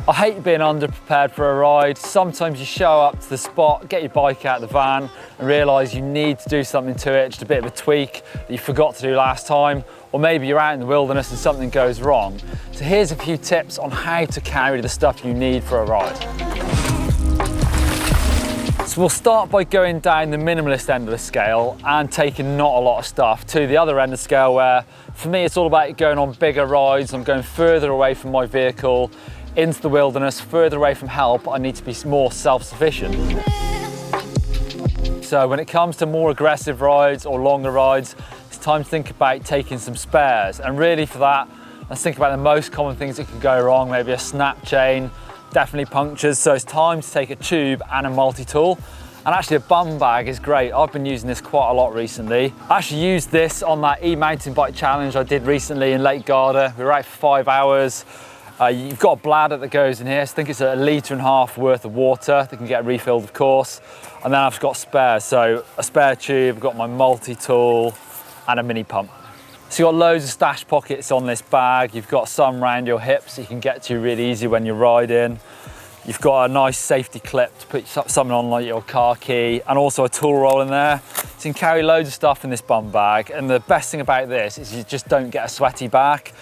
I hate being underprepared for a ride. Sometimes you show up to the spot, get your bike out of the van and realise you need to do something to it, just a bit of a tweak that you forgot to do last time, or maybe you're out in the wilderness and something goes wrong. So here's a few tips on how to carry the stuff you need for a ride. So we'll start by going down the minimalist end of the scale and taking not a lot of stuff to the other end of the scale, where for me it's all about going on bigger rides. I'm going further away from my vehicle, into the wilderness, further away from help. I need to be more self-sufficient. So when it comes to more aggressive rides or longer rides, it's time to think about taking some spares. And really for that, let's think about the most common things that could go wrong. Maybe a snap chain, definitely punctures. So it's time to take a tube and a multi-tool. And actually a bum bag is great. I've been using this quite a lot recently. I actually used this on that e-mountain bike challenge I did recently in Lake Garda. We were out for 5 hours. You've got a bladder that goes in here, so I think it's a litre and a half worth of water that can get refilled, of course. And then I've got spares, so a spare tube, I've got my multi-tool and a mini pump. So you've got loads of stash pockets on this bag. You've got some around your hips that you can get to really easy when you're riding. You've got a nice safety clip to put something on, like your car key, and also a tool roll in there. So you can carry loads of stuff in this bum bag. And the best thing about this is you just don't get a sweaty back.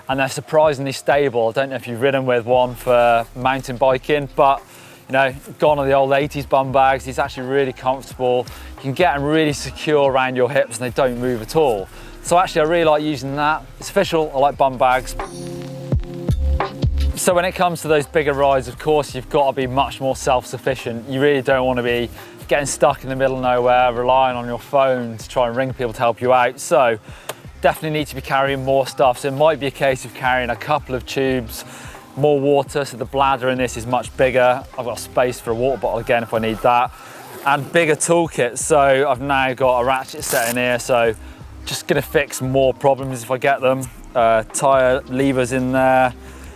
And they're surprisingly stable. I don't know if you've ridden with one for mountain biking, but you know, gone are the old 80s bum bags. It's actually really comfortable. You can get them really secure around your hips and they don't move at all. So actually I really like using that. It's official, I like bum bags. So when it comes to those bigger rides, of course, you've got to be much more self-sufficient. You really don't want to be getting stuck in the middle of nowhere, relying on your phone to try and ring people to help you out. So definitely need to be carrying more stuff. So it might be a case of carrying a couple of tubes, more water, so the bladder in this is much bigger. I've got space for a water bottle again if I need that, and bigger toolkits. So I've now got a ratchet set in here, so just gonna fix more problems if I get them. Tyre levers in there.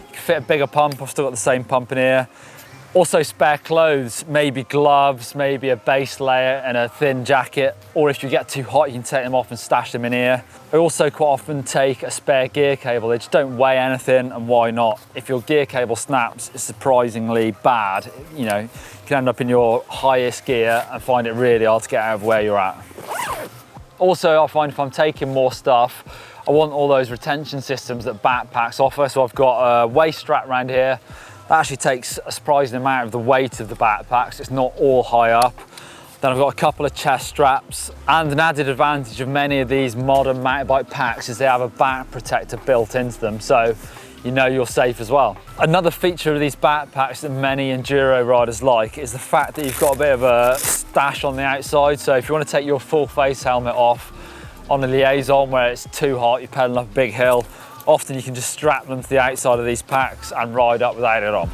You can fit a bigger pump. I've still got the same pump in here. Also spare clothes, maybe gloves, maybe a base layer and a thin jacket, or if you get too hot, you can take them off and stash them in here. I also quite often take a spare gear cable. They just don't weigh anything, and why not? If your gear cable snaps, it's surprisingly bad. You know, you can end up in your highest gear and find it really hard to get out of where you're at. Also, I find if I'm taking more stuff, I want all those retention systems that backpacks offer. So I've got a waist strap around here. That actually takes a surprising amount of the weight of the backpacks. It's not all high up. Then I've got a couple of chest straps, and an added advantage of many of these modern mountain bike packs is they have a back protector built into them, so you know you're safe as well. Another feature of these backpacks that many enduro riders like is the fact that you've got a bit of a stash on the outside. So if you want to take your full face helmet off on a liaison where it's too hot, you're pedaling up a big hill, often you can just strap them to the outside of these packs and ride up without it on.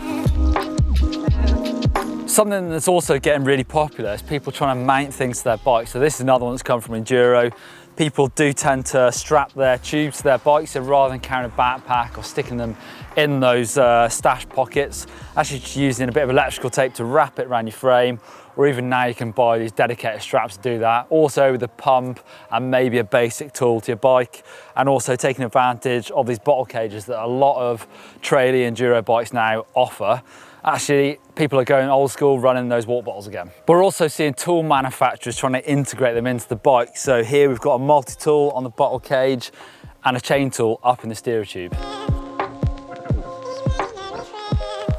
Something that's also getting really popular is people trying to mount things to their bikes. So this is another one that's come from enduro. People do tend to strap their tubes to their bikes, so rather than carrying a backpack or sticking them in those stash pockets, actually just using a bit of electrical tape to wrap it around your frame, or even now you can buy these dedicated straps to do that. Also with a pump and maybe a basic tool to your bike, and also taking advantage of these bottle cages that a lot of trailer enduro bikes now offer. Actually, people are going old school, running those water bottles again. But we're also seeing tool manufacturers trying to integrate them into the bike. So here we've got a multi-tool on the bottle cage and a chain tool up in the steerer tube.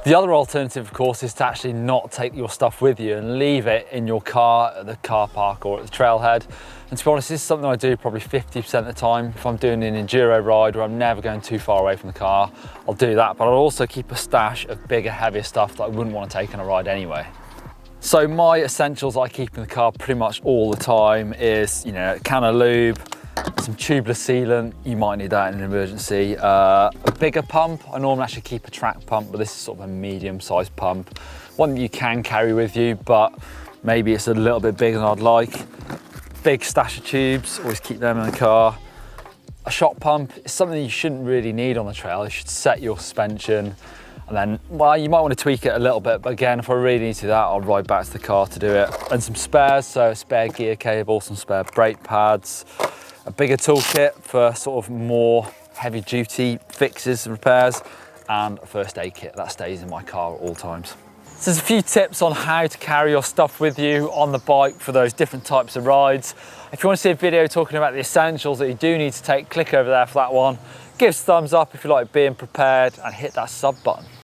The other alternative, of course, is to actually not take your stuff with you and leave it in your car at the car park or at the trailhead. And to be honest, this is something I do probably 50% of the time. If I'm doing an enduro ride where I'm never going too far away from the car, I'll do that. But I'll also keep a stash of bigger, heavier stuff that I wouldn't want to take on a ride anyway. So my essentials I keep in the car pretty much all the time is, you know, a can of lube, some tubular sealant, you might need that in an emergency, a bigger pump. I normally actually keep a track pump, but this is sort of a medium-sized pump. One that you can carry with you, but maybe it's a little bit bigger than I'd like. Big stash of tubes, always keep them in the car. A shock pump is something you shouldn't really need on the trail. You should set your suspension, and then, well, you might want to tweak it a little bit, but again, if I really need to do that, I'll ride back to the car to do it. And some spares, so a spare gear cable, some spare brake pads, a bigger toolkit for sort of more heavy duty fixes and repairs, and a first aid kit that stays in my car at all times. So there's a few tips on how to carry your stuff with you on the bike for those different types of rides. If you want to see a video talking about the essentials that you do need to take, click over there for that one. Give us a thumbs up if you like being prepared and hit that sub button.